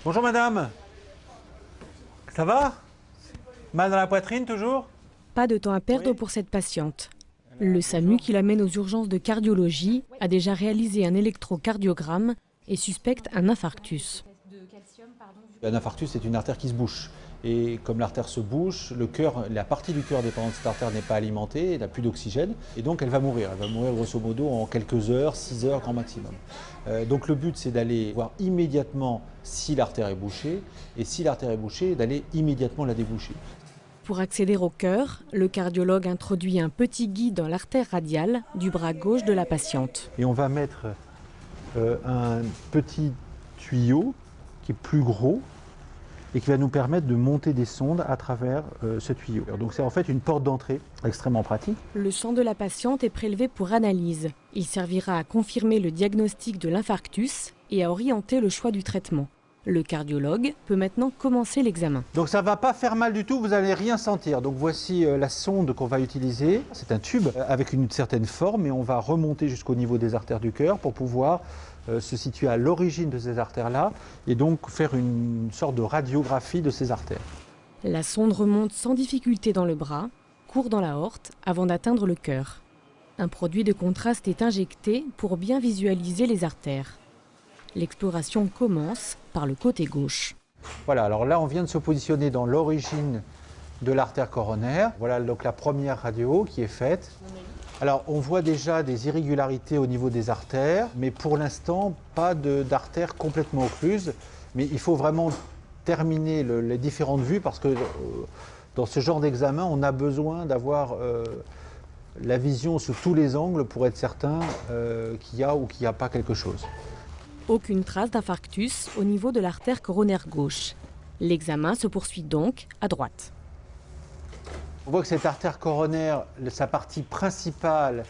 Bonjour madame. Ça va? Mal dans la poitrine toujours? Pas de temps à perdre pour cette patiente. Le SAMU qui l'amène aux urgences de cardiologie a déjà réalisé un électrocardiogramme et suspecte un infarctus. Un infarctus, c'est une artère qui se bouche. Et comme l'artère se bouche, le cœur, la partie du cœur dépendant de cette artère n'est pas alimentée, elle n'a plus d'oxygène, et donc elle va mourir. Elle va mourir grosso modo en quelques heures, 6 heures grand maximum. Donc le but, c'est d'aller voir immédiatement si l'artère est bouchée, et si l'artère est bouchée, d'aller immédiatement la déboucher. Pour accéder au cœur, le cardiologue introduit un petit guide dans l'artère radiale du bras gauche de la patiente. Et on va mettre un petit tuyau qui est plus gros, et qui va nous permettre de monter des sondes à travers ce tuyau. Donc c'est en fait une porte d'entrée extrêmement pratique. Le sang de la patiente est prélevé pour analyse. Il servira à confirmer le diagnostic de l'infarctus et à orienter le choix du traitement. Le cardiologue peut maintenant commencer l'examen. Donc ça ne va pas faire mal du tout, vous n'allez rien sentir. Donc voici la sonde qu'on va utiliser. C'est un tube avec une certaine forme et on va remonter jusqu'au niveau des artères du cœur pour pouvoir se situer à l'origine de ces artères-là et donc faire une sorte de radiographie de ces artères. La sonde remonte sans difficulté dans le bras, court dans l'aorte avant d'atteindre le cœur. Un produit de contraste est injecté pour bien visualiser les artères. L'exploration commence par le côté gauche. Voilà, alors là on vient de se positionner dans l'origine de l'artère coronaire. Voilà donc la première radio qui est faite. Alors on voit déjà des irrégularités au niveau des artères, mais pour l'instant pas d'artères complètement occluses. Mais il faut vraiment terminer les différentes vues parce que dans ce genre d'examen, on a besoin d'avoir la vision sous tous les angles pour être certain qu'il y a ou qu'il n'y a pas quelque chose. Aucune trace d'infarctus au niveau de l'artère coronaire gauche. L'examen se poursuit donc à droite. On voit que cette artère coronaire, sa partie principale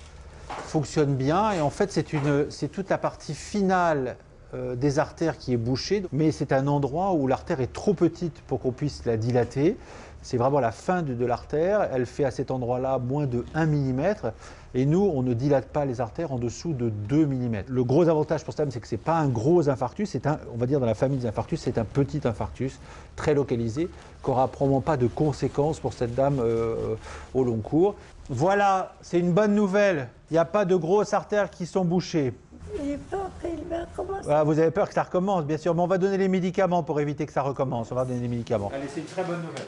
fonctionne bien et en fait c'est toute la partie finale des artères qui est bouchée, mais c'est un endroit où l'artère est trop petite pour qu'on puisse la dilater. C'est vraiment la fin de l'artère, elle fait à cet endroit-là moins de 1 mm et nous on ne dilate pas les artères en dessous de 2 mm. Le gros avantage pour ça, c'est que ce n'est pas un gros infarctus, on va dire dans la famille des infarctus, c'est un petit infarctus très localisé qui n'aura probablement pas de conséquences pour cette dame au long cours. Voilà, c'est une bonne nouvelle, il n'y a pas de grosses artères qui sont bouchées. J'ai peur qu'il va recommencer. Ah, vous avez peur que ça recommence, bien sûr, mais on va donner les médicaments pour éviter que ça recommence. On va donner les médicaments. Allez, c'est une très bonne nouvelle.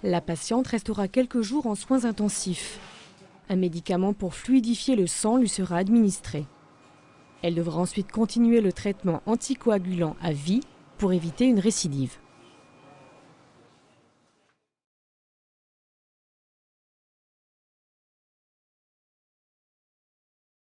La patiente restera quelques jours en soins intensifs. Un médicament pour fluidifier le sang lui sera administré. Elle devra ensuite continuer le traitement anticoagulant à vie pour éviter une récidive.